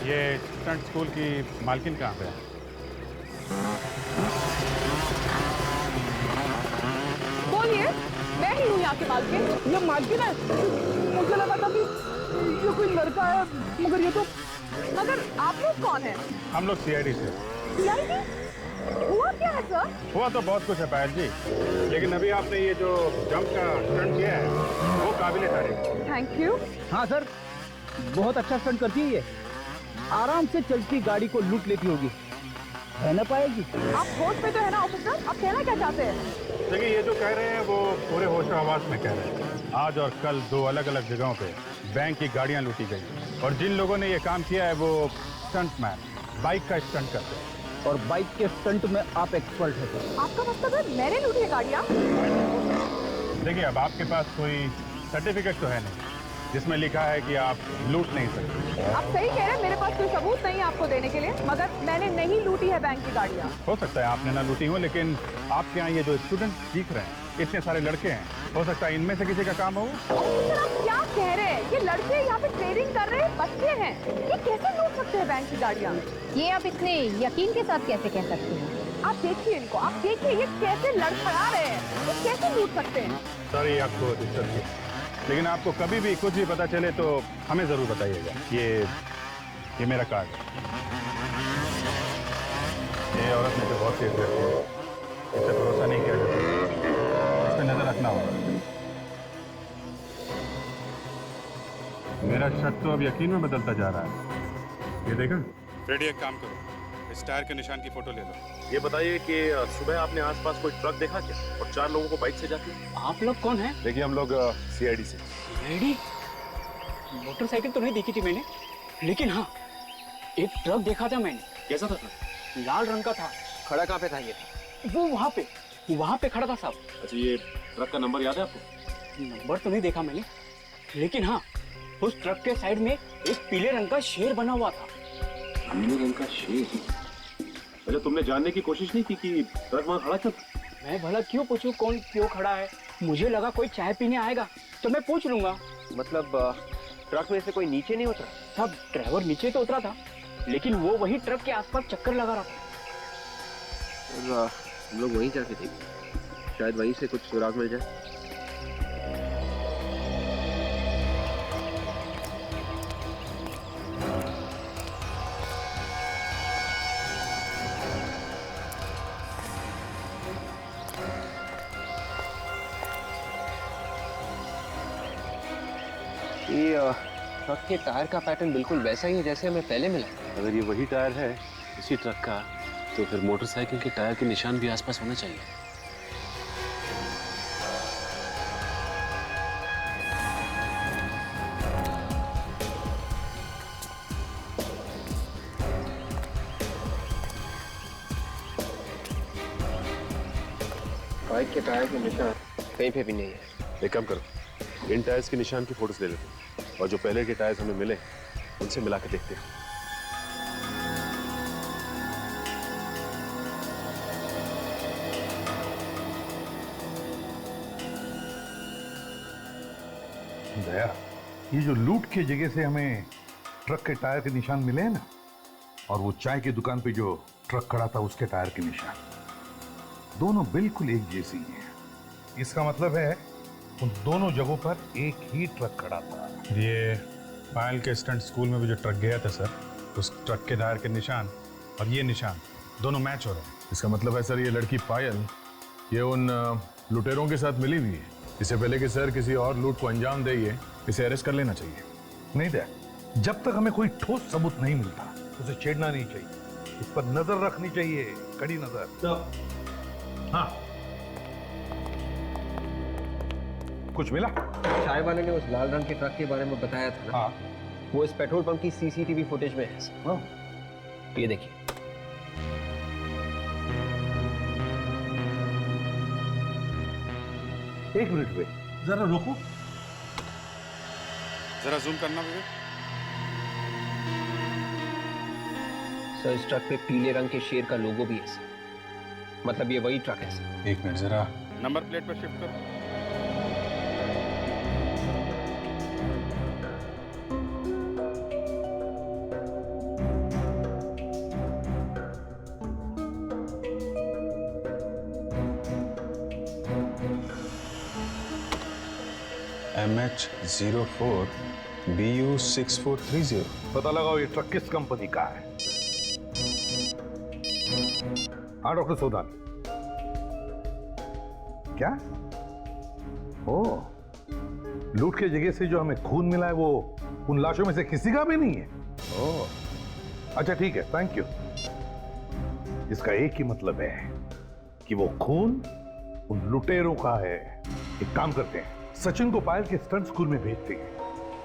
ये stunt school की मालकिन कहाँ पे है? बोलिए, मैं ही हूँ यहाँ की मालकिन। ये मालकिन है? मुझे लगा था कि ये कोई लड़का है, मगर ये तो। मगर आप लोग कौन हैं? हम लोग सीआईडी से। सीआईडी? हुआ क्या है सर? हुआ तो बहुत कुछ है पायल जी, लेकिन अभी आपने ये जो जंप का स्टंट किया है वो काबिले तारीफ। Thank you. हाँ सर, बहुत अच्छा स्टंट करती है ये। आराम से चलती गाड़ी को लूट लेती होगी, है ना पाएगी? आप होश पे तो है ना ऑफिसर? आप कहना क्या चाहते हैं? देखिए, ये जो कह रहे हैं वो पूरे होशो आवाज में कह रहे हैं। आज और कल दो अलग अलग जगहों पे बैंक की गाड़ियां लूटी गई और जिन लोगों ने ये काम किया है वो स्टंट मैन बाइक का स्टंट करते हैं। और बाइक के स्टंट में आप एक्सपर्ट है सर। आपका मतलब है मैंने लूटी है गाड़ियाँ? देखिए, अब आपके पास कोई सर्टिफिकेट तो है नहीं जिसमें लिखा है कि आप लूट नहीं सकते। आप सही कह रहे हैं, मेरे पास कोई सबूत नहीं है आपको देने के लिए, मगर मैंने नहीं लूटी है बैंक की गाड़ियाँ। हो सकता है आपने ना लूटी हो, लेकिन आपके यहाँ ये जो स्टूडेंट सीख रहे हैं, इतने सारे लड़के हैं, हो सकता है इनमें से किसी का काम हो। सर आप क्या कह रहे हैं? ये लड़के यहाँ पे ट्रेडिंग कर रहे हैं, बच्चे हैं, ये कैसे लूट सकते हैं बैंक की गाड़ियाँ? ये आप इतने यकीन के साथ कैसे कह सकते हैं? आप देखिए इनको, आप देखिए ये कैसे लड़खड़ा रहे हैं, ये कैसे लूट सकते हैं? सॉरी आपको डिस्टर्ब किया, लेकिन आपको कभी भी कुछ भी पता चले तो हमें जरूर बताइएगा। ये मेरा कार्ड है। ये औरत में तो बहुत तेज रहती है, इस पे भरोसा नहीं किया जाता, इस पे नजर रखना होगा। मेरा शक तो अब यकीन में बदलता जा रहा है। ये देखा फ्रेडी, एक काम करो, इस टायर के निशान की फोटो ले लो। ये बताइए कि सुबह आपने आसपास कोई ट्रक देखा क्या, और 4 लोगों को बाइक से जाते? आप लोग कौन है? देखिए, हम लोग सीआईडी से। रेडी? मोटरसाइकिल तो नहीं देखी थी मैंने, लेकिन हाँ एक ट्रक देखा था मैंने। कैसा था ट्रक? लाल रंग का था। खड़ा कहाँ पे था ये? वो वहाँ पे खड़ा था साहब। अच्छा, ये ट्रक का नंबर याद है आपको? नंबर तो नहीं देखा मैंने, लेकिन हाँ उस ट्रक के साइड में एक पीले रंग का शेर बना हुआ था। पीले रंग का शेर? अच्छा, तुमने जानने की कोशिश नहीं की कि ट्रक वहाँ खड़ा क्यों था? मैं भला क्यों पूछूं कौन क्यों खड़ा है? मुझे लगा कोई चाय पीने आएगा तो मैं पूछ लूंगा। मतलब ट्रक में से कोई नीचे नहीं उतरा? साहब ड्राइवर नीचे तो उतरा था, लेकिन वो वही ट्रक के आसपास चक्कर लगा रहा था। और हम लोग वहीं जाके देखें, शायद वहीं से कुछ सुराग मिल जाए। ये ट्रक के टायर का पैटर्न बिल्कुल वैसा ही है जैसे हमें पहले मिला। अगर ये वही टायर है इसी ट्रक का, तो फिर मोटरसाइकिल के टायर के निशान भी आसपास होने चाहिए। बाइक के टायर के निशान कहीं पे भी नहीं है। एक काम करो, इन टायर्स के निशान की फोटोज ले लेते हैं और जो पहले के टायर्स हमें मिले उनसे मिला के देखते हैं। दया, ये जो लूट की जगह से हमें ट्रक के टायर के निशान मिले हैं ना, और वो चाय की दुकान पे जो ट्रक खड़ा था उसके टायर के निशान, दोनों बिल्कुल एक जैसी ही हैं। इसका मतलब है उन दोनों जगहों पर एक ही ट्रक खड़ा था। ये पायल के स्टंट स्कूल में भी जो ट्रक गया था सर, उस ट्रक के टायर के निशान और ये निशान दोनों मैच हो रहे हैं। इसका मतलब है सर, ये लड़की पायल ये उन लुटेरों के साथ मिली हुई है। इससे पहले कि सर किसी और लूट को अंजाम दे, इसे अरेस्ट कर लेना चाहिए। नहीं दया, जब तक हमें कोई ठोस सबूत नहीं मिलता उसे छेड़ना नहीं चाहिए, इस पर नजर रखनी चाहिए, कड़ी नजर। हाँ, कुछ मिला? चाय वाले ने उस लाल रंग के ट्रक के बारे में बताया था ना? हाँ। वो इस पेट्रोल पंप की सीसीटीवी फुटेज में है। हाँ। ये देखिए। एक मिनट पे जरा रुको, जरा जूम करना भैया। सर, इस ट्रक पे पीले रंग के शेर का लोगो भी है सर। मतलब ये वही ट्रक है सर। एक मिनट, जरा नंबर प्लेट पर शिफ्ट करो। MH04BU6430। पता लगाओ ये ट्रक किस कंपनी का है। हाँ डॉक्टर सौदान, क्या? ओ, लूट के जगह से जो हमें खून मिला है वो उन लाशों में से किसी का भी नहीं है। ओ, अच्छा ठीक है, थैंक यू। इसका एक ही मतलब है कि वो खून उन लुटेरों का है। एक काम करते हैं, सचिन को पायल के स्टंट स्कूल में भेजते हैं।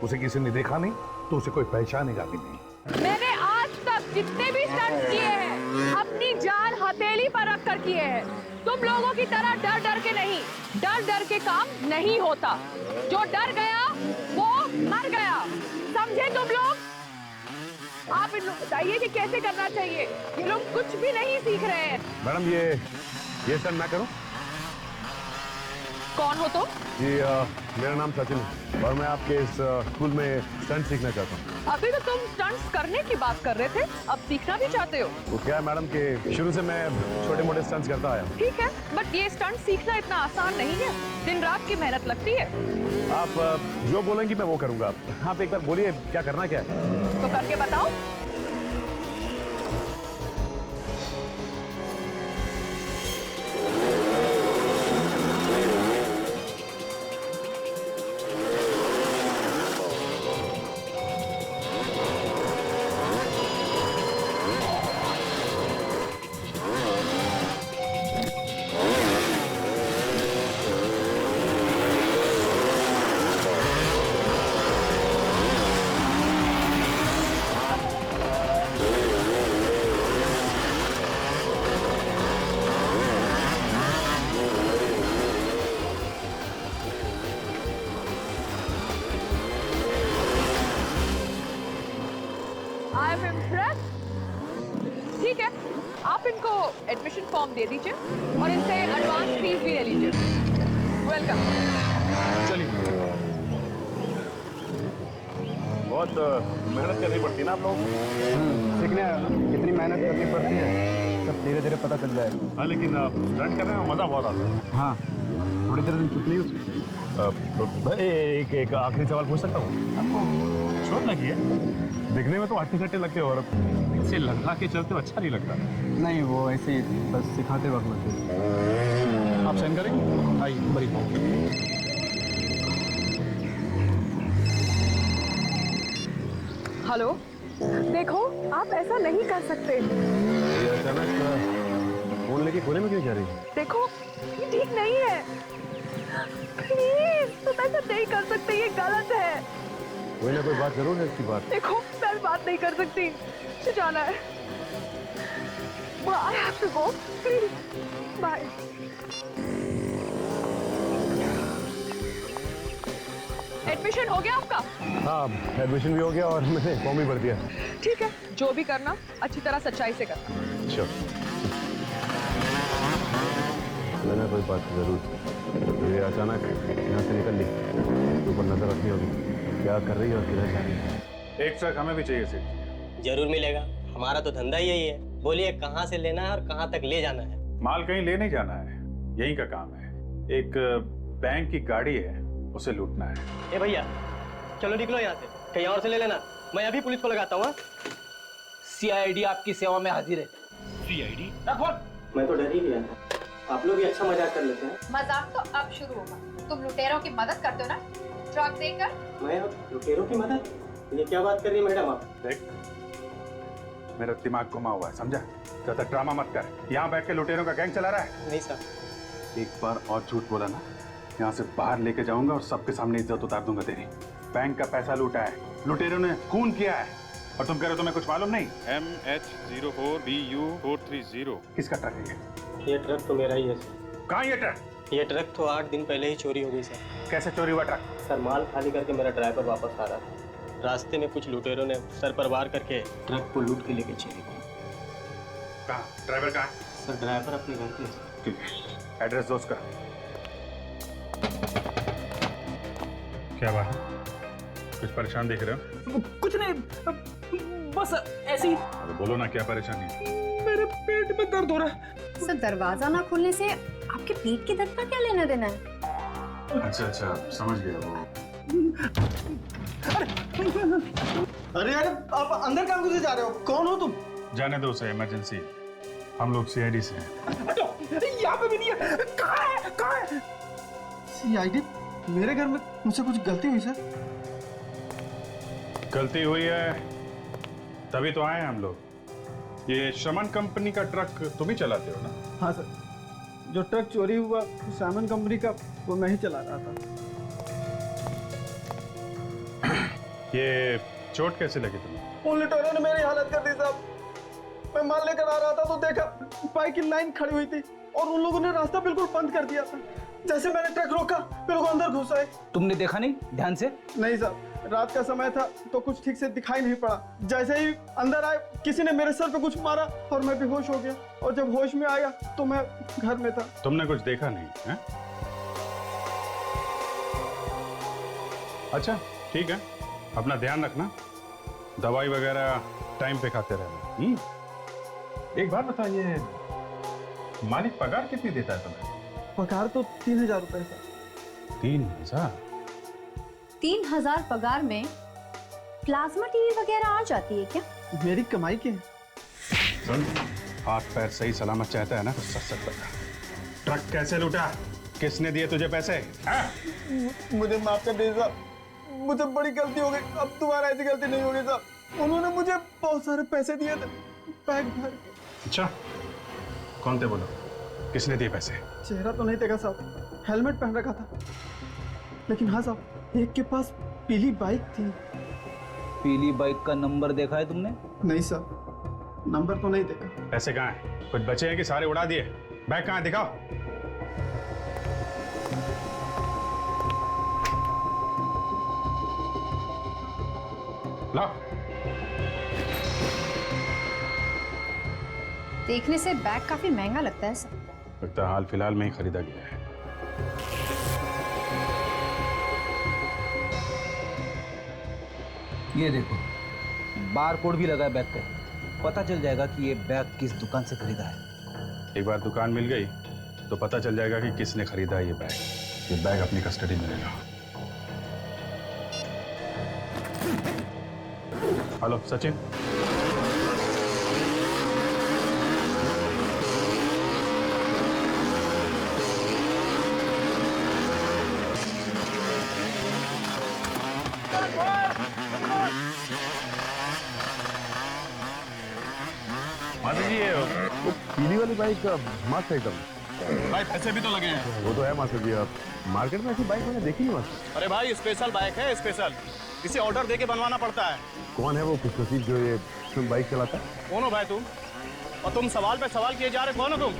उसे किसी ने देखा नहीं तो उसे कोई पहचानेगा भी नहीं। मैंने आज तक जितने भी स्टंट किए हैं अपनी जान हथेली पर रख कर किए हैं। तुम लोगों की तरह डर डर के नहीं, डर डर के काम नहीं होता। जो डर गया वो मर गया, समझे तुम लोग? आप इन लोग बताइए कि कैसे करना चाहिए। ये लोग कुछ भी नहीं सीख रहे हैं। मैडम ये स्टंट मैं करूं? कौन हो तुम? जी मेरा नाम सचिन है और मैं आपके इस स्कूल में स्टंट सीखना चाहता हूँ। अभी तो तुम स्टंट्स करने की बात कर रहे थे, अब सीखना भी चाहते हो? वो क्या है मैडम कि शुरू से मैं छोटे मोटे स्टंट्स करता आया हूँ। ठीक है, बट ये स्टंट सीखना इतना आसान नहीं है। दिन रात की मेहनत लगती है। आप जो बोलेंगी मैं वो करूँगा। आप एक बार बोलिए क्या करना क्या है? तो करके बताओ। I am impressed. ठीक है, आप इनको एडमिशन फॉर्म दे दीजिए और इनसे एडवांस फीस भी ले लीजिए। वेलकम। चलिए। बहुत मेहनत करनी पड़ती है ना आप लोगों को। सीखने कितनी मेहनत करनी पड़ती है सब धीरे धीरे पता चल जाएगा। हाँ लेकिन स्टंट करने में मजा बहुत आता है। हाँ, थोड़ी देर दिन छुट्टी उसकी। एक आखिरी सवाल पूछ सकता हूँ? आपको चोट लगी है? दिखने में तो हट्टे कट्टे लगते हो और इसे लगा के चलते हो अच्छा नहीं लगता। नहीं, वो ऐसे ही बस सिखाते वक्त लगते। आप साइन करेंगे? आइए बड़ी। हेलो, देखो आप ऐसा नहीं कर सकते। ये अचानक फोन लेके कोने में क्यों जा रही है? देखो ये ठीक नहीं है। प्लीज तुम ऐसा नहीं कर सकते, ये गलत है। कोई ना कोई बात जरूर है इसकी बात। देखो मैं बात नहीं कर सकती, मुझे जाना है। I have to go. Please. Bye. Admission हो गया आपका? हाँ एडमिशन भी हो गया और मैंने फॉर्म भी भर दिया। ठीक है, जो भी करना अच्छी तरह सच्चाई से करना। श्योर। मैंने कोई बात जरूर। ये अचानक यहाँ से निकल ली तो ऊपर नजर रखनी होगी क्या कर रही है और किधर जा रही है। एक ट्रक हमें भी चाहिए सेठ। जरूर मिलेगा, हमारा तो धंधा यही है। बोलिए कहाँ से लेना है और कहाँ तक ले जाना है? माल कहीं ले नहीं जाना है, यहीं का काम है। एक बैंक की गाड़ी है, उसे लूटना है। ए भैया चलो निकलो यहाँ से, कहीं और से ले लेना। मैं अभी पुलिस को लगाता हूँ। CID आपकी सेवा में हाजिर है। CID? मैं तो डर ही गया। आप लोग भी अच्छा मजाक कर लेते हैं। मजाक तो अब शुरू होगा। तुम लुटेरों की मदद करते हो ना ट्रक देकर। मैं लुटेरों की मदद? ये क्या बात कर रही है मैडम आप? देख, मेरा दिमाग घुमा हुआ है, समझा? ज्यादा ड्रामा मत कर। यहाँ बैठ के लुटेरों का गैंग चला रहा है। नहीं सर। एक बार और झूठ बोला ना, यहाँ से बाहर लेके जाऊंगा और सबके सामने इज्जत उतार दूंगा तेरी। बैंक का पैसा लूटा है, लुटेरों ने खून किया है, और तुम कह रहे हो तुम्हें कुछ मालूम नहीं? MH04BU430। किसका ट्रक है ये ट्रक तो मेरा ही है सर। कहाँ ये ट्रक? ये ट्रक तो 8 दिन पहले ही चोरी हो गई सर। कैसे चोरी हुआ ट्रक? सर माल खाली करके मेरा ड्राइवर वापस आ रहा था। रास्ते में कुछ लुटेरों ने सर पर वार करके ट्रक को लूट के लेके चले गए। कहाँ? ड्राइवर कहाँ है? सर ड्राइवर अपने घर पे है सर। ठीक है, एड्रेस दो उसका। क्या बात है? कुछ परेशान दिख रहे हो? कुछ नहीं, बस ऐसी। अरे बोलो ना, क्या परेशानी है? मेरे पेट में दर्द हो रहा है। सर दरवाजा ना खुलने से आपके पेट के दर्द का क्या लेना देना है? अच्छा, समझ गया। वो अरे यार आप अंदर काम घुसे जा रहे हो, कौन हो तुम? जाने दो उसे, इमरजेंसी। हम लोग सीआईडी से हैं। यहाँ पे भी नहीं है। कहाँ है? कहाँ है? सीआईडी? मेरे घर में मुझसे कुछ गलती हुई सर? गलती हुई है तभी तो आए हैं हम लोग। ये शमन कंपनी का ट्रक तुम ही चलाते हो ना? हाँ सर, जो ट्रक चोरी हुआ सामन कंपनी का, वो मैं ही चला रहा था। ये चोट कैसे लगी तुम्हें? उन लुटेरों ने मेरी हालत कर दी साहब। मैं माल लेकर आ रहा था तो देखा बाइक की लाइन खड़ी हुई थी और उन लोगों ने रास्ता बिल्कुल बंद कर दिया था। जैसे मैंने ट्रक रोका फिर वो अंदर घुस आए। तुमने देखा नहीं ध्यान से? नहीं साहब, रात का समय था तो कुछ ठीक से दिखाई नहीं पड़ा। जैसे ही अंदर आए किसी ने मेरे सर पे कुछ मारा और मैं बेहोश हो गया, और जब होश में आया तो मैं घर में था। तुमने कुछ देखा नहीं है? अच्छा ठीक है, अपना ध्यान रखना, दवाई वगैरह टाइम पे खाते रहना। एक बात बताइए, मालिक पगार कितनी देता है तुम्हें? पगार तो 3000 रुपए था। 3000? 3000 पगार में प्लाज्मा टीवी वगैरह आ जाती है क्या? मेरी कमाई की है। सुन, हाथ पैर सही सलामत चाहता है ना तो सच सच बता, ट्रक कैसे लूटा? किसने दिए तुझे पैसे? मुझे माफ कर दीजिए साहब, मुझे बड़ी गलती हो गई। अब दोबारा ऐसी गलती नहीं होगी साहब। उन्होंने मुझे बहुत सारे पैसे दिए थे बैग भर के। अच्छा, कौन थे बोलो, किसने दिए पैसे? चेहरा तो नहीं देखा साहब, हेलमेट पहन रखा था। लेकिन हाँ साहब, एक के पास पीली बाइक थी। पीली बाइक का नंबर देखा है तुमने? नहीं साहब, नंबर तो नहीं देखा। पैसे कहाँ हैं? कुछ बचे हैं कि सारे उड़ा दिए? बैग कहाँ है, दिखाओ। लाओ। देखने से बैग काफी महंगा लगता है सर। लगता है हाल फिलहाल में ही खरीदा गया है। ये देखो, बार कोड भी लगा है बैग पे। पता चल जाएगा कि ये बैग किस दुकान से खरीदा है। एक बार दुकान मिल गई तो पता चल जाएगा कि किसने खरीदा है ये बैग। ये बैग अपनी कस्टडी में लेना। हेलो सचिन। माता जी, ये वो पीली वाली बाइक मस्त है एकदम। भाई पैसे भी तो लगे हैं। वो तो है मास्टर जी, आप मार्केट में ऐसी बाइक मैंने देखी नहीं मास्टर। अरे भाई स्पेशल बाइक है, स्पेशल। इसे ऑर्डर देके बनवाना पड़ता है। कौन है वो खुशनसीब जो ये बाइक चलाता है? कौन हो भाई तुम? और तुम सवाल पे सवाल किए जा रहे, कौन हो तुम?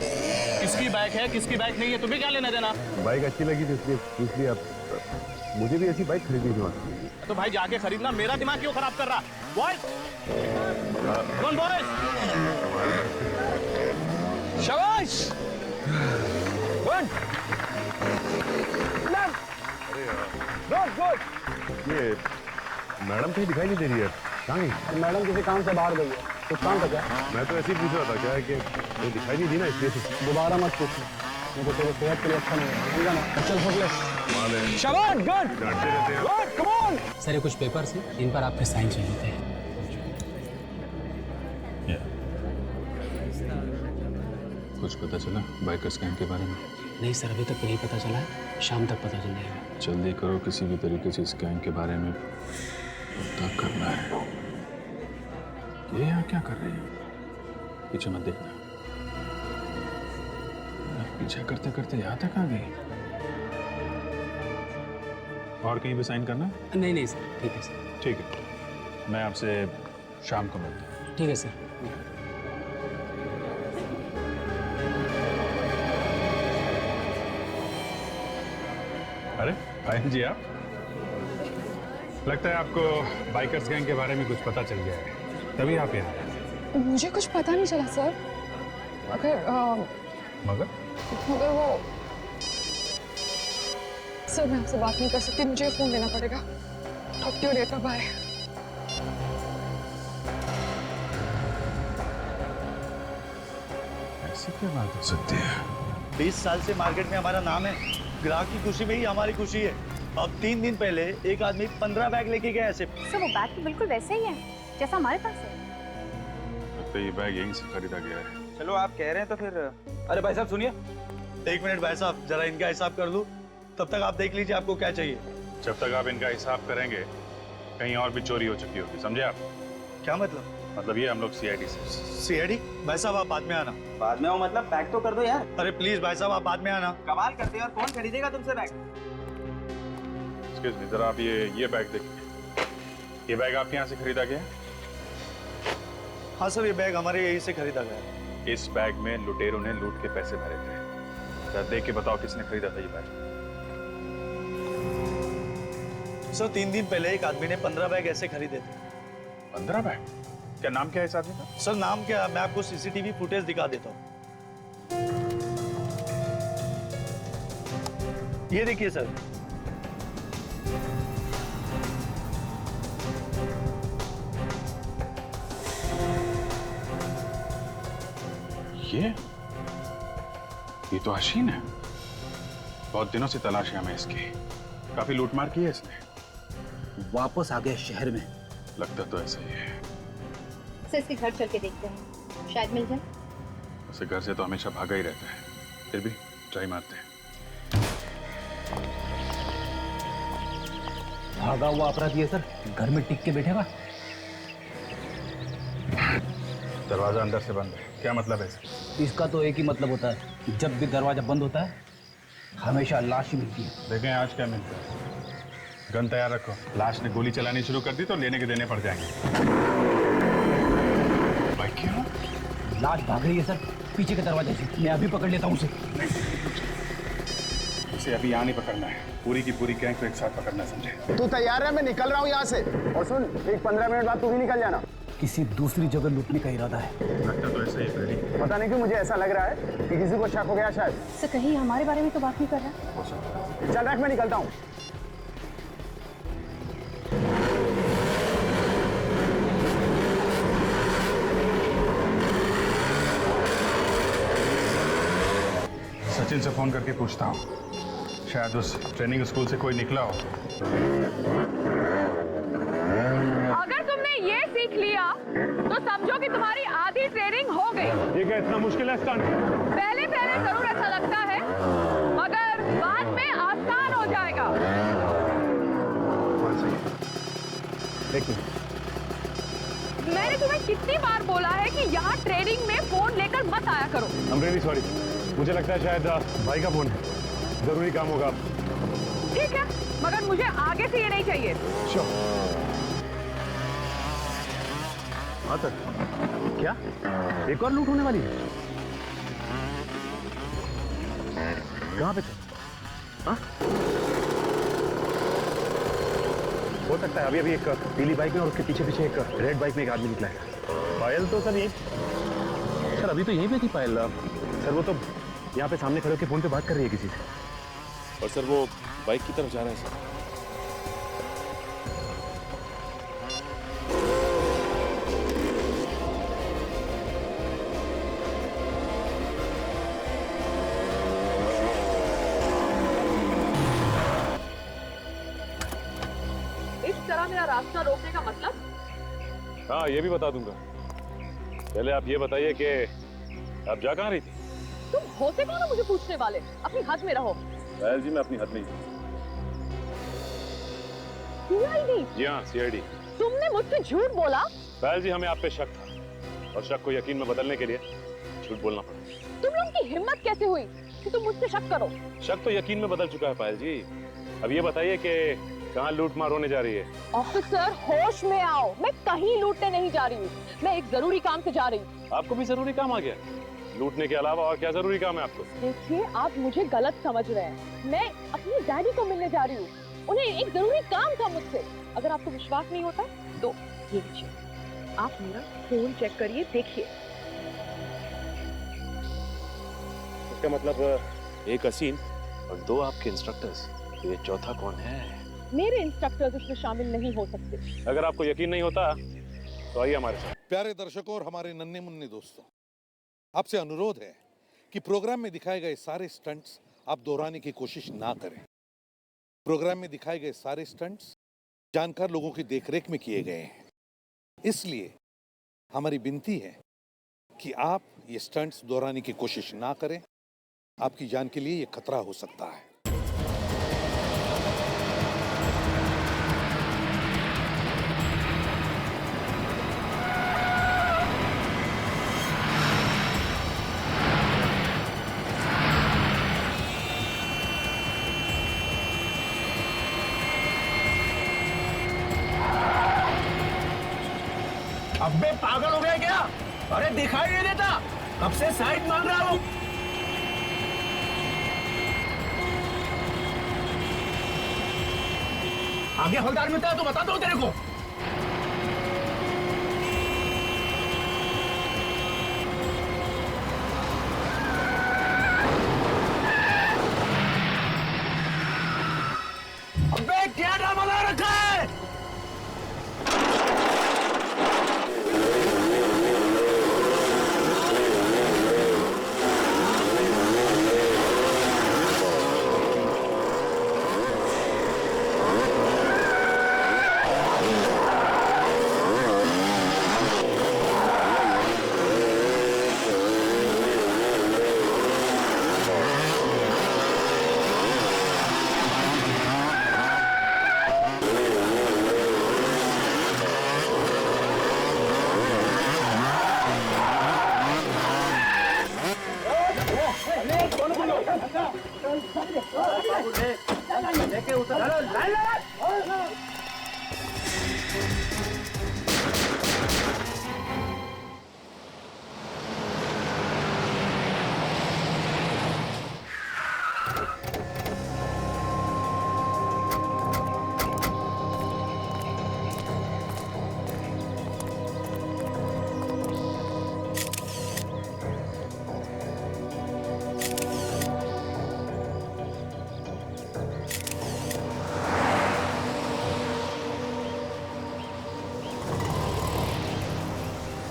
किसकी बाइक है, किसकी बाइक नहीं है, तुम्हें क्या लेना देना? बाइक अच्छी लगी थी इसलिए पूछ लिया। मुझे भी ऐसी बाइक खरीदनी थी मास्टर। तो भाई जाके खरीदना, मेरा दिमाग क्यों खराब कर रहा? बॉयज, कौन बॉयज? शाबाश! गुड! Good good! ये मैडम कहीं दिखाई नहीं दे रही है, कहाँ गई? मैडम किसी काम से बाहर गई है। कुछ काम था क्या? मैं तो ऐसे ही पूछ रहा था, क्या है कि वो दिखाई नहीं दी ना इसलिए से। दोबारा मत पूछना, मुझे तेरे सेहत के लिए अच्छा नहीं है। समझा ना? चल फोकस। शाबाश! गुड! डांटते रहते हैं। गुड! Come on! सर ये कुछ पेपर्स हैं, इन पर आपके साइन चाहिए थे। कुछ पता चला बाइकर्स गैंग के बारे में? नहीं सर, अभी तक नहीं पता चला है, शाम तक पता चल जाएगा। जल्दी करो, किसी भी तरीके से इस गैंग के बारे में पता करना है। ये यहाँ क्या कर रही है? पीछे मत देखना। पीछे करते करते यहाँ तक आ गई। और कहीं भी साइन करना? नहीं नहीं सर, ठीक है सर। ठीक है, मैं आपसे शाम को मिलता हूँ। ठीक है सर। अरे भाई जी, आप लगता है आपको बाइकर्स गैंग के बारे में कुछ पता चल गया है, तभी आप यहाँ आए। मुझे कुछ पता नहीं चला सर, मगर मगर वो सर, मैं आपसे बात नहीं कर सकती, मुझे फोन लेना पड़ेगा। Talk to you later, bye. ऐसी क्या बात हो सकती है? 20 साल से मार्केट में हमारा नाम है। ग्राहक की खुशी में ही हमारी खुशी है। अब 3 दिन पहले एक आदमी 15 बैग लेके गया ऐसे। सर वो बैग तो बिल्कुल वैसे ही है जैसा हमारे पास है। तो ये बैग यहीं से खरीदा गया है। चलो आप कह रहे हैं तो फिर। अरे भाई साहब सुनिए। 1 मिनट भाई साहब, जरा इनका हिसाब कर लूं, तब तक आप देख लीजिए आपको क्या चाहिए। जब तक आप इनका हिसाब करेंगे कहीं और भी चोरी हो चुकी होगी, समझे आप? क्या मतलब? मतलब ये हम लोग सीआईडी से। सीआईडी? भाई साहब आप बाद में आना। बाद में आओ मतलब पैक तो कर दो यार। अरे प्लीज भाई साहब आप बाद में आना। कमाल करते हो यार, कौन खरीदेगा तुमसे बैग? एक्सक्यूज मी, जरा आप ये बैग देखिए। ये बैग आपके यहाँ से खरीदा गया है? हाँ सर, ये बैग हमारे यहीं से खरीदा गया है। इस बैग में लुटेरों ने लूट के पैसे भरे थे। जरा देख के बताओ किसने खरीदा था ये बैग। सर 3 दिन पहले एक आदमी ने 15 बैग ऐसे खरीदे थे। 15 बैग? क्या नाम क्या है इस आदमी का? सर नाम क्या, मैं आपको सीसीटीवी फुटेज दिखा देता हूँ। ये देखिए सर। ये तो हसीन है। बहुत दिनों से तलाश है हमें इसकी। काफी लूटमार की है इसने। वापस आ गया शहर में। लगता तो ऐसा ही है। सर इसके घर चल के देखते हैं, शायद मिल जाए। उसे घर से तो हमेशा भागा ही रहता है, फिर भी ट्राई मारते हैं। भागा हुआ अपराधी है सर, घर में टिक के बैठेगा। दरवाजा अंदर से बंद है, क्या मतलब है? इसका तो एक ही मतलब होता है, जब भी दरवाजा बंद होता है हमेशा लाश ही मिलती है। देखें आज क्या मिलता है। गन तैयार रखो, लाश ने गोली चलानी शुरू कर दी तो लेने के देने पड़ जाएंगे। भाई क्यों? लाश भाग रही है सर, पीछे के दरवाजे से। मैं अभी पकड़ लेता हूँ उसे। इसे अभी यहाँ नहीं पकड़ना है, पूरी की पूरी गैंग को एक साथ पकड़ना है, समझे? तू तैयार है? मैं निकल रहा हूँ यहाँ से। और सुन, एक 15 मिनट बाद तू भी निकल जाना। किसी दूसरी जगह लूटने का इरादा है। लगता तो ऐसा ही है। पता नहीं क्यों मुझे ऐसा लग रहा है कि किसी को शक हो गया शायद। सर कहीं हमारे बारे में तो बात नहीं कर रहा। चल रख, मैं निकलता हूँ। सचिन से फोन करके पूछता हूँ, शायद उस ट्रेनिंग स्कूल से कोई निकला हो। अगर तुमने ये सीख लिया तो समझो कि तुम्हारी आधी ट्रेनिंग हो गई। ये क्या इतना मुश्किल है स्टंट? पहले पहले जरूर ऐसा लगता है, मगर बाद में आसान हो जाएगा। मैंने तुम्हें कितनी बार बोला है कि यहाँ ट्रेनिंग में फोन लेकर मत आया करो। I'm really sorry। मुझे लगता है शायद भाई का फोन है, जरूरी काम होगा। ठीक है, मगर मुझे आगे से ये नहीं चाहिए। हाँ सर। क्या एक और लूट होने वाली है? कहाँ पे थे? हाँ? हो सकता है अभी अभी एक पीली बाइक में और उसके पीछे पीछे एक रेड बाइक में एक आदमी निकला है। पायल तो सर ये सर अभी तो यहीं पे थी पायल। सर वो तो यहाँ पे सामने खड़े होकर फोन पे बात कर रही है किसी से। और सर वो बाइक की तरफ जा रहा है सर। इस तरह मेरा रास्ता रोकने का मतलब? हाँ ये भी बता दूंगा। पहले आप ये बताइए कि आप जा कहाँ रही थी? तुम होते कौन हो मुझे पूछने वाले? अपनी हद में रहो। पायल जी मैं अपनी हद में ही। सीआईडी? जी हाँ सीआईडी। तुमने मुझसे झूठ बोला? पायल जी हमें आप पे शक था और शक को यकीन में बदलने के लिए झूठ बोलना पड़ा। तुम लोगों की हिम्मत कैसे हुई कि तुम मुझसे शक करो? शक तो यकीन में बदल चुका है पायल जी। अब ये बताइए कि कहाँ लूट मार होने जा रही है? ऑफिसर होश में आओ, मैं कहीं लूटने नहीं जा रही हूँ, मैं एक जरूरी काम से जा रही हूँ। आपको भी जरूरी काम आ गया? लूटने के अलावा और क्या जरूरी काम है आपको? देखिए आप मुझे गलत समझ रहे हैं। मैं अपनी डैडी को मिलने जा रही हूँ, उन्हें एक जरूरी काम था मुझसे। अगर आपको विश्वास नहीं होता तो ये लीजिए, आप मेरा फोन चेक करिए, देखिए। इसका मतलब एक हसीन और 2 आपके इंस्ट्रक्टर्स, ये चौथा कौन है? मेरे इंस्ट्रक्टर्स इसमें शामिल नहीं हो सकते। अगर आपको यकीन नहीं होता तो आइए हमारे साथ। प्यारे दर्शकों और हमारे नन्हे मुन्ने दोस्तों, आपसे अनुरोध है कि प्रोग्राम में दिखाए गए सारे स्टंट्स आप दोहराने की कोशिश ना करें। प्रोग्राम में दिखाए गए सारे स्टंट्स जानकार लोगों की देखरेख में किए गए हैं। इसलिए हमारी विनती है कि आप ये स्टंट्स दोहराने की कोशिश ना करें। आपकी जान के लिए ये खतरा हो सकता है। अबे पागल हो गया क्या? अरे दिखाई नहीं देता, कब से साइड मांग रहा हूं। आगे हवलदार मिलता है तो बता दो तेरे को। अबे क्या ड्रामा ला रखा है?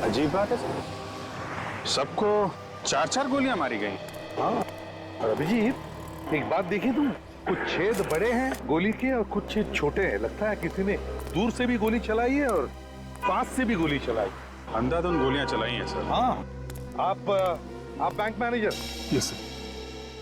अजीब बात है सर, सबको 4-4 गोलियां मारी गई। हाँ, और अभिजीत एक बात देखी तुम, कुछ छेद बड़े हैं गोली के और कुछ छेद छोटे हैं। लगता है किसी ने दूर से भी गोली चलाई है और पास से भी गोली चलाई। अंधाधुंध गोलियां चलाई हैं सर। हाँ, आप बैंक मैनेजर? Yes sir.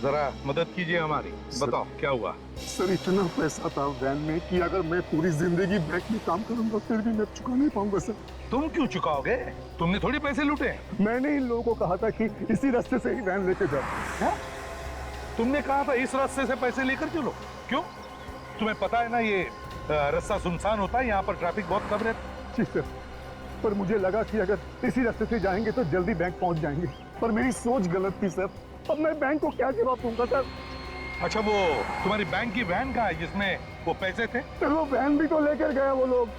जरा मदद कीजिए हमारी। बताओ क्या हुआ? सर इतना पैसा था वैन में कि अगर मैं पूरी जिंदगी बैंक में काम करूंगा फिर भी मैं चुका नहीं पाऊंगा सर। तुम क्यों चुकाओगे? तुमने थोड़ी पैसे लूटे। मैंने इन लोगों को कहा था कि इसी रास्ते से ही वैन लेके जाओ। है? तुमने कहा था इस रास्ते से पैसे लेकर चलो। क्यों? तुम्हें पता है ना ये रास्ता सुनसान होता है, यहाँ पर ट्रैफिक बहुत कम रहता है। जी सर, पर मुझे लगा कि अगर इसी रास्ते से जाएंगे तो जल्दी बैंक पहुंच जाएंगे, पर मेरी सोच गलत थी सर। अब मैं बैंक को क्या जवाब दूंगा सर? अच्छा, वो तुम्हारी बैंक की वैन कहाँ है जिसमें वो पैसे थे? सर वो वैन भी तो लेकर गया वो लोग।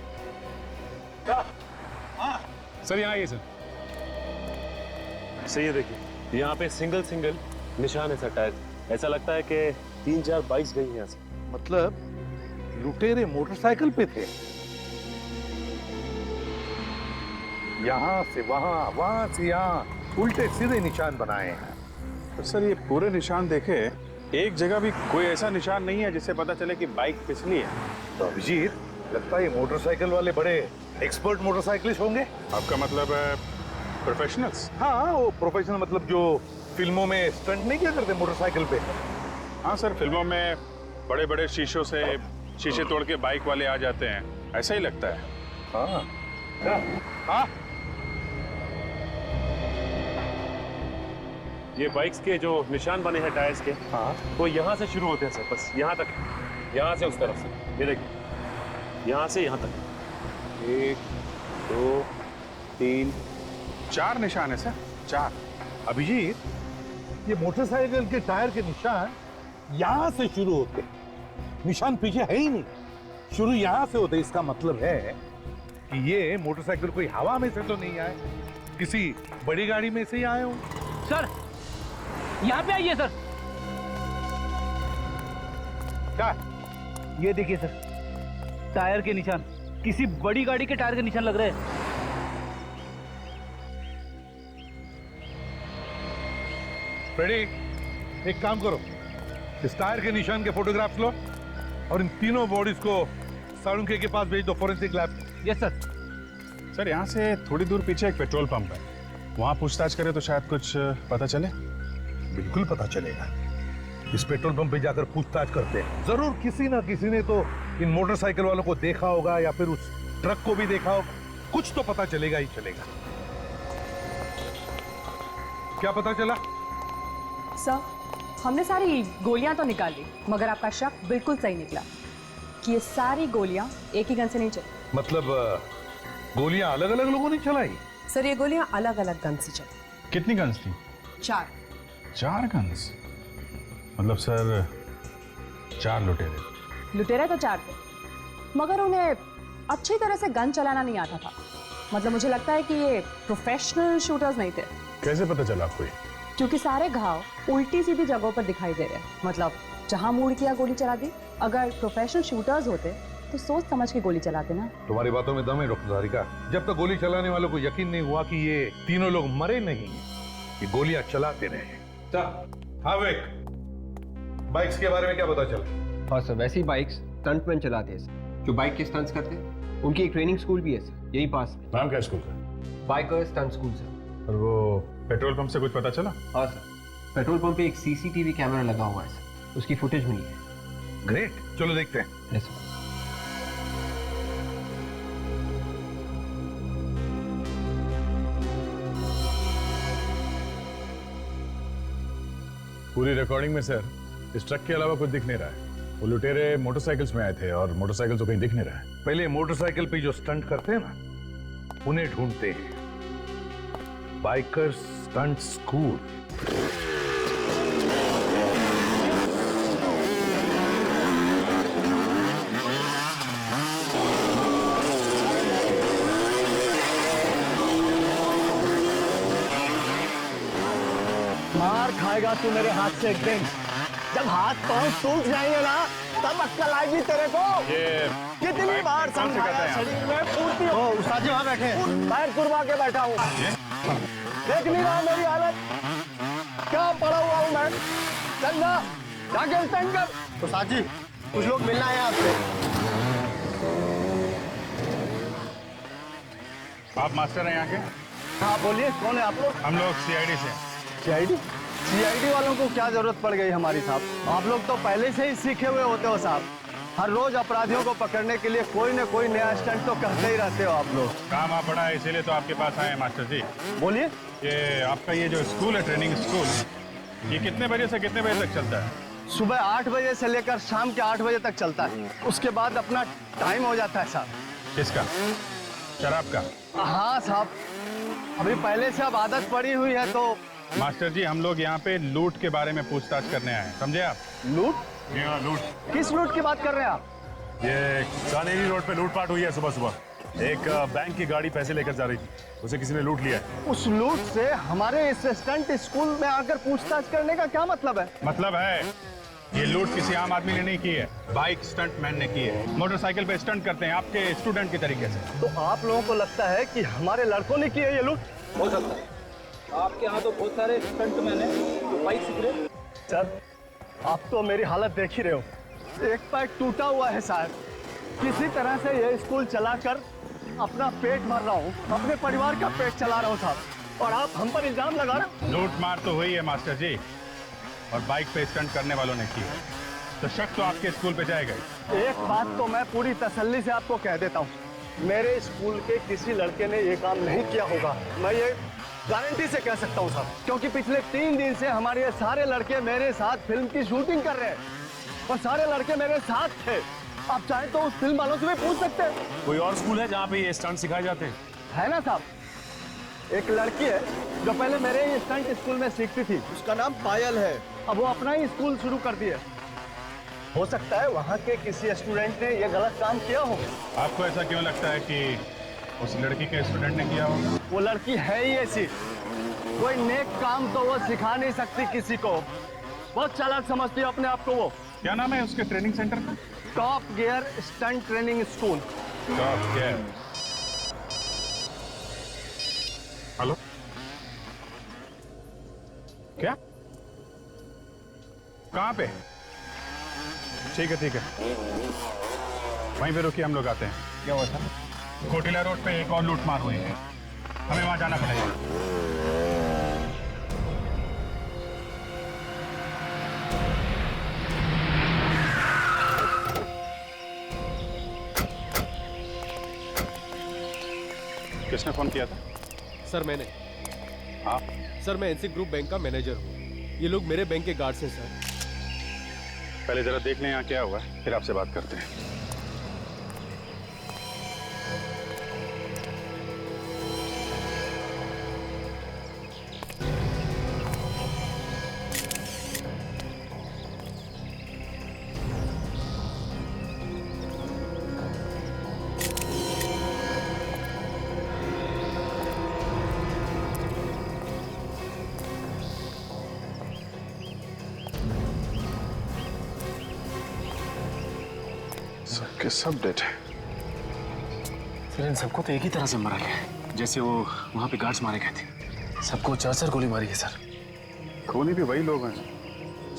सर यहाँ आइए सर। सही है, देखिए यहाँ पे सिंगल निशान है सर टायर। ऐसा लगता है कि 3-4 बाइक्स गई हैं यहाँ से। मतलब लुटेरे मोटरसाइकिल पे थे, यहाँ से वहां, वहां से यहाँ, उल्टे सीधे निशान बनाए हैं। तो सर ये पूरे निशान देखे, एक जगह भी कोई ऐसा निशान नहीं है जिससे पता चले कि बाइक फिसली है। तो अभिजीत, लगता है ये मोटरसाइकिल वाले बड़े एक्सपर्ट मोटरसाइकिलिस्ट होंगे। आपका मतलब है प्रोफेशनल्स? हाँ, वो प्रोफेशनल मतलब जो फिल्मों में स्टंट नहीं किया करते मोटरसाइकिल पे। हाँ सर, फिल्मों में बड़े बड़े शीशों से शीशे तोड़ के बाइक वाले आ जाते हैं, ऐसा ही लगता है। हाँ हाँ, ये बाइक्स के जो निशान बने हैं टायर्स के, हाँ, वो यहाँ से शुरू होते हैं सर, बस यहाँ तक, यहाँ से उस तरफ से। ये देखिए, यहाँ से यहाँ तक 1, 2, 3, 4 निशान है सर, 4। अभिजीत, ये मोटरसाइकिल के टायर के निशान यहाँ से शुरू होते, निशान पीछे है ही नहीं, शुरू यहाँ से होते। इसका मतलब है कि ये मोटरसाइकिल कोई हवा में से तो नहीं आए, किसी बड़ी गाड़ी में से ही आए हो। सर यहाँ पे आइए सर। क्या? ये देखिए सर, टायर के निशान, किसी बड़ी गाड़ी के टायर के निशान लग रहे हैं। फ्रेडी, एक काम करो, इस टायर के निशान के फोटोग्राफ्स लो और इन तीनों बॉडीज को साळुंखे के पास भेज दो, forensic lab. Yes sir. Sir यहाँ से थोड़ी दूर पीछे एक पेट्रोल पंप है, वहाँ पूछताछ करें तो शायद कुछ पता चले। बिल्कुल पता चलेगा। इस पेट्रोल पंप पे जाकर पूछताछ करते हैं, जरूर किसी ना किसी ने तो इन मोटरसाइकिल वालों को देखा होगा या फिर उस ट्रक को भी देखा होगा। कुछ तो पता चलेगा ही चलेगा। क्या पता चला? सर, हमने सारी गोलियां तो निकाल ली, मगर आपका शक बिल्कुल सही निकला कि ये सारी गोलियां एक ही गन से नहीं चली। मतलब गोलियां अलग अलग लोगों ने चलाई? सर, ये गोलियां अलग अलग गन से चली। कितनी गन्स थी? 4। 4 गन्स? मतलब सर 4 लुटेरे? लुटेरे तो 4 थे, मगर उन्हें अच्छी तरह से गन चलाना नहीं आता था। मतलब मुझे लगता है कि ये प्रोफेशनल शूटर्स नहीं थे। कैसे पता चला आपको? क्योंकि सारे घाव उल्टी सीधी जगहों पर दिखाई दे रहे हैं। मतलब जहां मूड किया गोली चला दी। अगर प्रोफेशनल शूटर्स होते तो सोच समझ के गोली चलाते ना। तुम्हारी बातों में दम है डॉक्टर धारिका। जब तक गोली चलाने वालों को यकीन नहीं हुआ कि ये तीनों लोग मरे नहीं, ये गोलियां चलाते रहे। हाँ विक, बाइक्स के बारे में क्या पता चला? हाँ सर, वैसी बाइक्स स्टंटमैन चलाते हैं सर। जो बाइक के स्टंट्स करते हैं उनकी एक ट्रेनिंग स्कूल भी है सर, यही पास में। नाम क्या स्कूल का? Biker stunt school sir. और वो पेट्रोल पंप से कुछ पता चला? हाँ सर, पेट्रोल पंप पे एक सीसीटीवी कैमरा लगा हुआ है सर, उसकी फुटेज मिली है। ग्रेट, चलो देखते हैं। Yes sir. पूरी रिकॉर्डिंग में सर इस ट्रक के अलावा कुछ दिख नहीं रहा है। वो लुटेरे मोटरसाइकिल्स में आए थे और मोटरसाइकिल तो कहीं दिख नहीं रहा है। पहले मोटरसाइकिल पे जो स्टंट करते हैं ना, उन्हें ढूंढते हैं। Biker stunt school. मार खाएगा तू मेरे हाथ से एक दिन। जब हाथ पांव टूट जाएंगे ना, तब अक्कल आएगी तेरे को। ये कितनी बार समझाया, शरीर में पूर्ति हो। उस्ताद जी वहाँ बैठे, पैर कुरवा के बैठा हूँ। देख नहीं रहा मेरी हालत, क्या पड़ा हुआ हूँ मैं। चल ना, जाके स्टैंड कर। उस्ताद जी, कुछ लोग मिलना है आपसे। आप मास्टर हैं यहाँ के? हाँ बोलिए, कौन है आप लोग? हम लोग सीआईडी से। सीआईडी? सीआईडी वालों को क्या जरूरत पड़ गई हमारी साहब? आप लोग तो पहले से ही सीखे हुए होते हो साहब। हर रोज अपराधियों को पकड़ने के लिए कोई न कोई नया स्टंट तो करते ही रहते हो आप लोग। काम आप बड़ा है, इसीलिए तो आपके पास आए हैं मास्टर जी। बोलिए। ये आपका ये जो स्कूल है, ट्रेनिंग स्कूल, ये कितने बजे से कितने बजे तक चलता है? सुबह 8 बजे से लेकर शाम के 8 बजे तक चलता है। उसके बाद अपना टाइम हो जाता है साहब। किसका? शराब का? हाँ साहब, अभी पहले से अब आदत पड़ी हुई है तो। मास्टर जी, हम लोग यहाँ पे लूट के बारे में पूछताछ करने आए हैं, समझे आप? लूट? लूट। किस लूट की बात कर रहे हैं आप? ये कानेरी रोड पे लूटपाट हुई है सुबह सुबह। एक बैंक की गाड़ी पैसे लेकर जा रही थी, उसे किसी ने लूट लिया है। उस लूट से हमारे इस स्टंट स्कूल में आकर पूछताछ करने का क्या मतलब है? मतलब है, ये लूट किसी आम आदमी ने नहीं की है, बाइक स्टंट मैन ने की है। मोटरसाइकिल पे स्टंट करते हैं आपके स्टूडेंट की तरीके से। तो आप लोगों को लगता है कि हमारे लड़कों ने की है ये लूट? हो सकता है। आपके यहाँ तो बहुत सारे स्टंटमैन हैं जो बाइक सीख रहे। सर, आप तो मेरी हालत देख ही रहे हो। एक पैर टूटा हुआ है साहब। किसी तरह से ये स्कूल चलाकर अपना पेट भर रहा हूँ, अपने परिवार का पेट चला रहा हूँ साहब, और आप हम पर इल्जाम लगा रहे। लूट मार तो हुई है मास्टर जी, और बाइक पे स्टंट करने वालों ने की है, तो शक तो आपके स्कूल पे जाएगा ही। एक बात तो मैं पूरी तसल्ली से आपको कह देता हूँ, मेरे स्कूल के किसी लड़के ने ये काम नहीं किया होगा। मैं ये गारंटी से कह सकता हूँ साहब, क्योंकि पिछले 3 दिन से हमारे ये सारे लड़के मेरे साथ फिल्म की शूटिंग कर रहे हैं, और सारे लड़के मेरे साथ थे। आप चाहें तो उस फिल्म वालों से भी पूछ सकते हैं। कोई और स्कूल है जहाँ पे ये स्टंट सिखाए जाते हैं? है ना साहब, एक लड़की है जो पहले मेरे ही स्टंट स्कूल में सीखती थी, उसका नाम पायल है। अब वो अपना ही स्कूल शुरू कर दिया। हो सकता है वहाँ के किसी स्टूडेंट ने ये गलत काम किया हो। आपको ऐसा क्यों लगता है कि उस लड़की के स्टूडेंट ने किया होगा? वो लड़की है ही ऐसी, कोई नेक काम तो वो सिखा नहीं सकती किसी को। बहुत चालाक समझती है अपने आप को वो। क्या नाम है उसके ट्रेनिंग सेंटर का? Top gear stunt training school. Top gear. Hello, क्या? कहाँ पे? ठीक है, वहीं पे रुकिए, हम लोग आते हैं। क्या हुआ सर? कोटिला रोड पे एक और लूट मार हुई है, हमें वहां जाना पड़ेगा। किसने फोन किया था? सर मैंने। हाँ सर मैं एनसी ग्रुप बैंक का मैनेजर हूँ। ये लोग मेरे बैंक के गार्ड्स हैं सर। पहले जरा देख लें यहाँ क्या हुआ है, फिर आपसे बात करते हैं। सबके सब डेड है। फिर इन सबको तो एक ही तरह से मारा गया है, जैसे वो वहां पे गार्ड्स मारे गए थे। सबको 4-4 गोली मारी है सर। खूनी भी वही लोग हैं,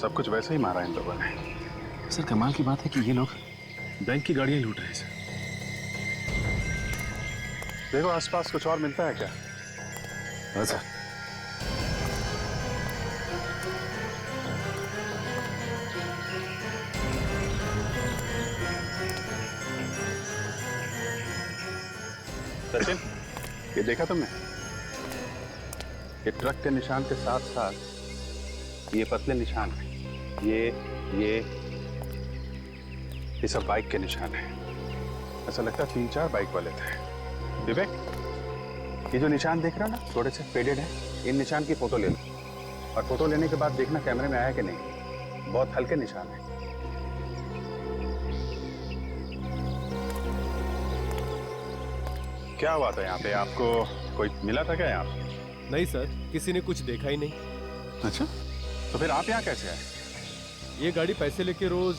सब कुछ वैसे ही मारा इन लोगों ने। सर कमाल की बात है कि ये लोग बैंक की गाड़ियां लूट रहे हैं सर। देखो आसपास कुछ और मिलता है क्या? हाँ सर। सचिन, ये देखा तुमने? ये ट्रक के निशान के साथ साथ ये पतले निशान हैं। ये सब बाइक के निशान हैं। ऐसा लगता है 3-4 बाइक वाले थे। विवेक, ये जो निशान देख रहा ना, थोड़े से फेडेड है, इन निशान की फोटो ले लो, और फोटो लेने के बाद देखना कैमरे में आया कि नहीं। बहुत हल्के निशान है। क्या हुआ था यहाँ पे? आपको कोई मिला था क्या यहाँ पे? नहीं सर, किसी ने कुछ देखा ही नहीं। अच्छा, तो फिर आप यहाँ कैसे आए? ये गाड़ी पैसे लेके रोज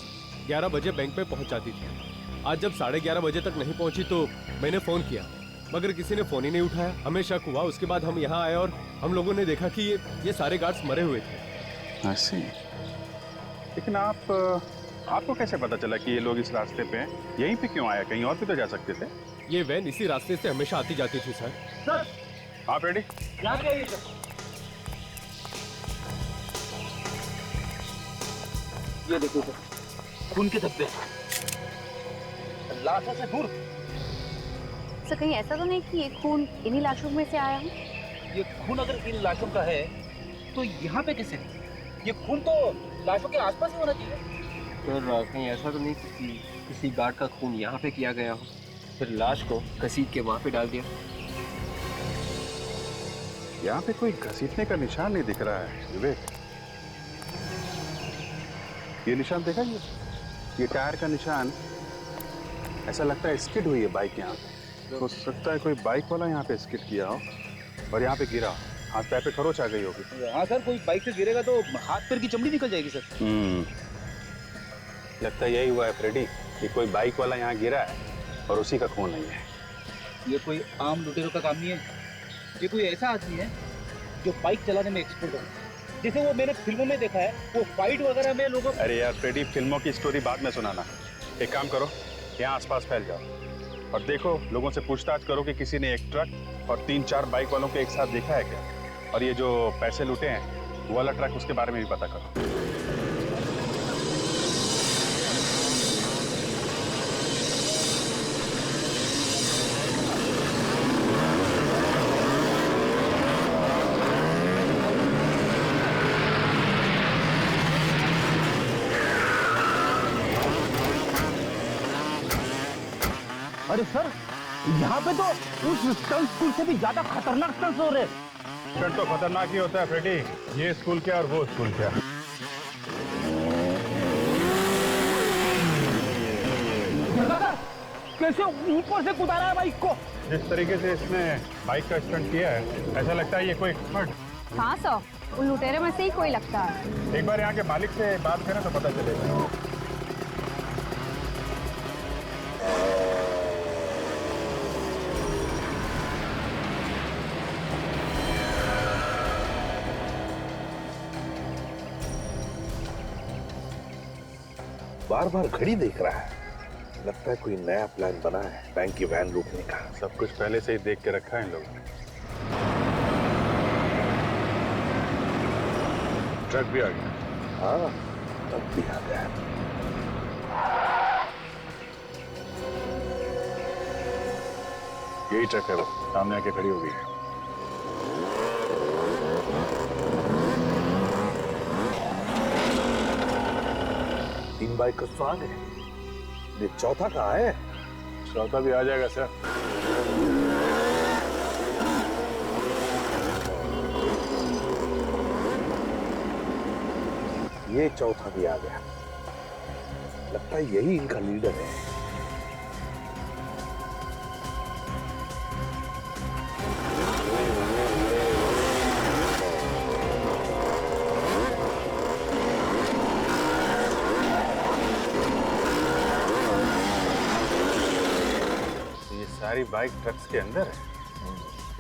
11 बजे बैंक में पहुंच जाती थी। आज जब 11:30 बजे तक नहीं पहुंची तो मैंने फोन किया, मगर किसी ने फोन ही नहीं उठाया। हमें शक हुआ, उसके बाद हम यहाँ आए और हम लोगों ने देखा कि ये सारे गार्ड्स मरे हुए थे। ऐसे? लेकिन आपको कैसे पता चला कि ये लोग इस रास्ते पे हैं? यहीं पे क्यों आया? कहीं और भी तो जा सकते थे। ये वैन इसी रास्ते से हमेशा आती जाती थी सर। सर, आप रेडी? यहाँ पे आइए सर। ये देखो सर, खून के धब्बे, लाशों से दूर। सर कहीं ऐसा तो नहीं कि ये खून इन्हीं लाशों में से आया हो? ये खून अगर इन लाशों का है तो यहाँ पे कैसे? ये खून तो लाशों के आसपास ही होना चाहिए। सर कहीं ऐसा तो नहीं कि किसी गार्ड का खून यहाँ पे किया गया हो, फिर लाश को घसीट के वहाँ पे डाल दिया? यहाँ पे कोई घसीटने का निशान नहीं दिख रहा है विवेक। ये निशान देखा? ये टायर का निशान, ऐसा लगता है स्किड हुई है बाइक यहाँ पे। हो सकता है कोई बाइक वाला यहाँ पे स्किड किया हो और यहाँ पे गिरा, हाथ पैर पे खरोच आ गई होगी। हाँ सर, कोई बाइक से गिरेगा तो हाथ पैर की चमड़ी निकल जाएगी सर। लगता है यही हुआ है फ्रेडी, कि कोई बाइक वाला यहाँ गिरा है और उसी का खून नहीं है। ये कोई आम लुटेरों का काम नहीं है। ये कोई ऐसा आदमी है जो बाइक चलाने में एक्सपर्ट हो, जैसे वो मैंने फिल्मों में देखा है, वो फाइट वगैरह में लोगों। अरे यार फ्रेडी, फिल्मों की स्टोरी बाद में सुनाना। एक काम करो, यहाँ आसपास फैल जाओ और देखो, लोगों से पूछताछ करो कि किसी ने एक ट्रक और 3-4 बाइक वालों को एक साथ देखा है क्या, और ये जो पैसे लूटे हैं वो वाला ट्रक, उसके बारे में भी पता करो। अरे सर, यहाँ पे तो उस स्टंट स्कूल से भी ज्यादा खतरनाक स्टंट्स हो रहे हैं। स्टंट तो खतरनाक ही होता है फ्रेडी, ये स्कूल क्या और वो स्कूल क्या। कैसे ऊपर से कुदारा है बाइक को? जिस तरीके से इसने बाइक का स्टंट किया है, ऐसा लगता है ये कोई एक्सपर्ट। हाँ सर, उन लुटेरे में से ही कोई लगता है। एक बार यहाँ के मालिक से बात करें तो पता चलेगा। बार बार घड़ी देख रहा है। लगता है कोई नया प्लान बना है बैंक की वैन लूटने का। सब कुछ पहले से ही देख के रखा है इन लोगों ने। ट्रक भी आ गया। हाँ, ट्रक भी आ गया। यही ट्रक है, वो सामने आके खड़ी हो गई है। तीन बाइक तो आ गए, ये चौथा कहाँ है? चौथा भी आ जाएगा सर। ये चौथा भी आ गया। लगता है यही इनका लीडर है। सारी बाइक ट्रक्स के अंदर है,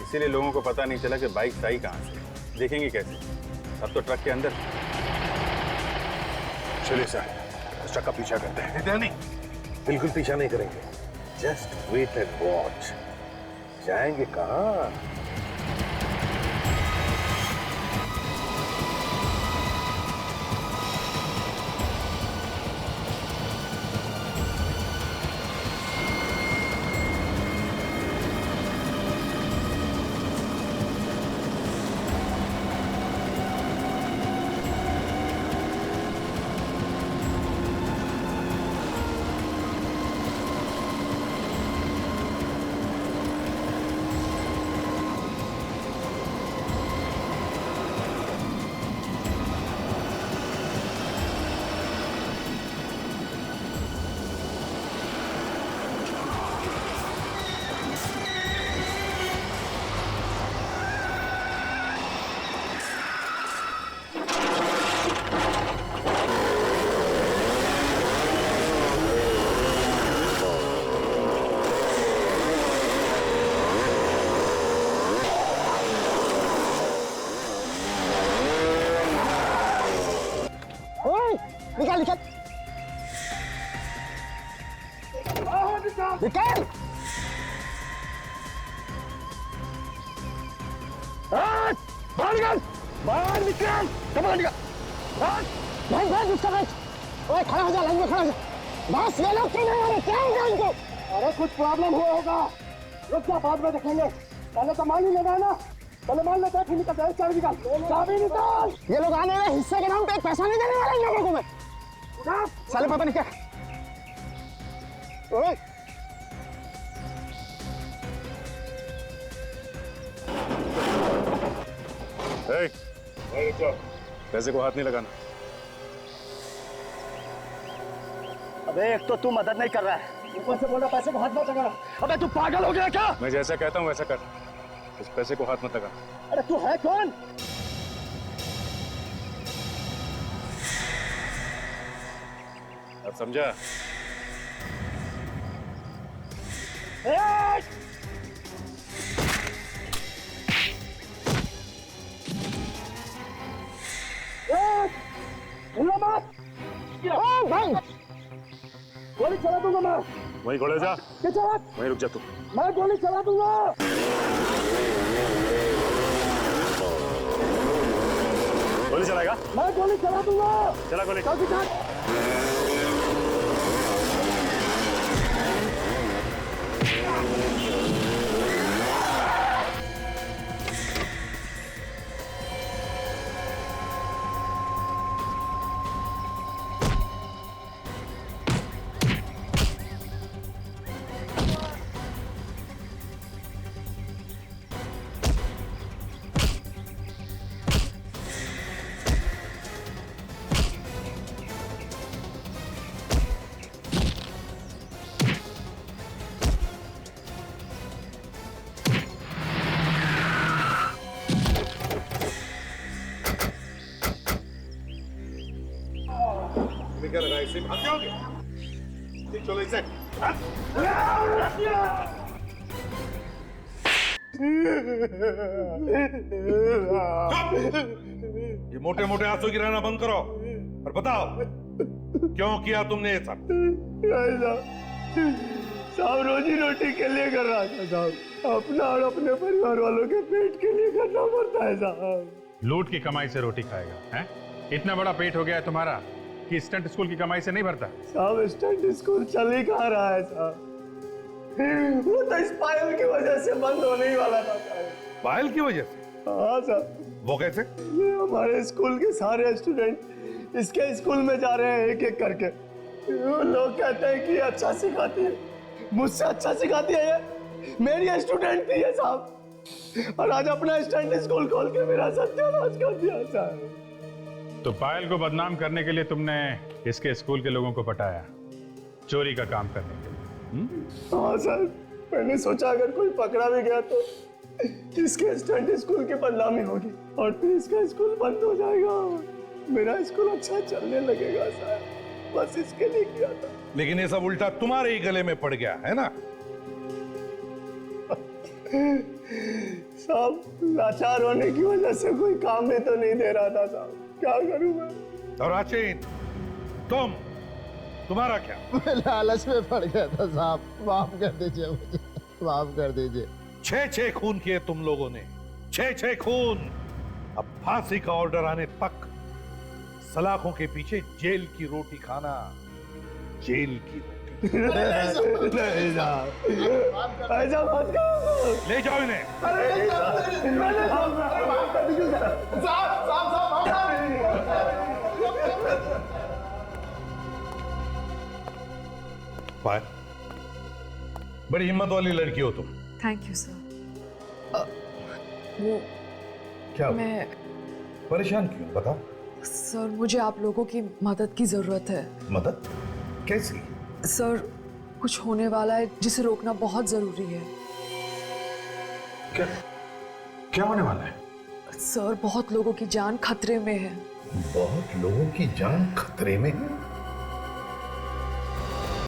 इसीलिए लोगों को पता नहीं चला कि बाइक आई कहां से। देखेंगे कैसे? अब तो ट्रक के अंदर। चलिए सर, उस ट्रक का पीछा करते हैं। नहीं, बिल्कुल पीछा नहीं करेंगे। Just wait and watch. जाएंगे कहाँ? निकाल निकाल निकाल। बाहर निकाल, बाहर निकाल, बाहर निकाल। भाई भाई उसका भाई, ओए खड़ा हो जा, लाइन में खड़ा हो जा। बस ये लोग क्यों नहीं आ रहे? क्या होगा इनको? अरे कुछ प्रॉब्लम हुआ होगा, रुक जा, बाद में देखेंगे। पहले तो मान ही लेना है ना, पहले मान लेते हैं, फिर निकलते हैं। चाबी निकाल, चाबी निकाल। ये लोग आने वाले हिस्से के नाम पे एक पैसा नहीं देने वाले इन लोगों को मैं। साले पापा ने क्या? ओए पैसे को हाथ नहीं लगाना। अबे एक तो तू मदद नहीं कर रहा है, ऊपर से बोल रहा पैसे को हाथ मत लगा। अबे तू पागल हो गया क्या? मैं जैसा कहता हूँ वैसा कर, उस पैसे को हाथ मत लगा। अरे तू है कौन? अब समझा? भाई गोली चला दूंगा मैं। वहीं खड़े जा, वहीं रुक जा तू। मैं गोली चला दूंगा। गोली चलाएगा? मैं गोली चला दूंगा। चला गोली। क्या लगा इसे? भाग जाओगे? चलो इसे। ये मोटे मोटे आंसू गिराना बंद करो और बताओ क्यों किया तुमने ये सब? साहब रोजी रोटी के लिए कर रहा था साहब, अपना और अपने परिवार वालों के पेट के लिए करना पड़ता है साहब। लूट की कमाई से रोटी खाएगा हैं? इतना बड़ा पेट हो गया है तुम्हारा कि स्टंट स्कूल की कमाई से नहीं भरता? साहब स्टंट स्कूल चल ही कहाँ रहा है साहब, वो तो इस पायल की वजह से बंद होने ही वाला था साहब। पायल की वजह से? हाँ साहब। वो कैसे? ये हमारे स्कूल के सारे स्टूडेंट इसके स्कूल में जा रहे हैं एक एक करके। वो लोग कहते हैं कि अच्छा सिखाती है, मुझसे अच्छा सिखाती है ये, मेरी स्टूडेंट थी ये साहब, और आज अपना स्टंट स्कूल खोल के मेरा सत्यानाश कर दिया साहब। तो पायल को बदनाम करने के लिए तुमने इसके स्कूल के लोगों को पटाया, चोरी का काम करने के लिए? हाँ सर, मैंने सोचा अगर कोई पकड़ा भी गया तो इसके स्टंट स्कूल की बदनामी होगी और फिर इसका स्कूल बंद हो जाएगा, मेरा स्कूल अच्छा चलने लगेगा सर, बस इसके लिए किया था। लेकिन ये सब उल्टा तुम्हारे ही गले में पड़ गया है ना? साहब लाचार होने की वजह से कोई काम भी तो नहीं दे रहा था साहब, क्या करूं मैं? और राचीन, तुम्हारा क्या? मैं लालच में पड़ गया था साहब, माफ कर दीजिए मुझे, माफ कर दीजिए। 6 खून किए तुम लोगों ने, 6 खून। अब फांसी का ऑर्डर आने तक सलाखों के पीछे जेल की रोटी खाना, जेल की रोटी। नहीं साहब, ऐसा मत करो। ले जाओ इन्हें। पायल, बड़ी हिम्मत वाली लड़की हो तुम। Thank you sir. वो क्या मैं परेशान क्यों, बताओ। सर मुझे आप लोगों की मदद की जरूरत है। मदद? कैसी? सर कुछ होने वाला है जिसे रोकना बहुत जरूरी है। क्या होने वाला है? सर बहुत लोगों की जान खतरे में है। बहुत लोगों की जान खतरे में है?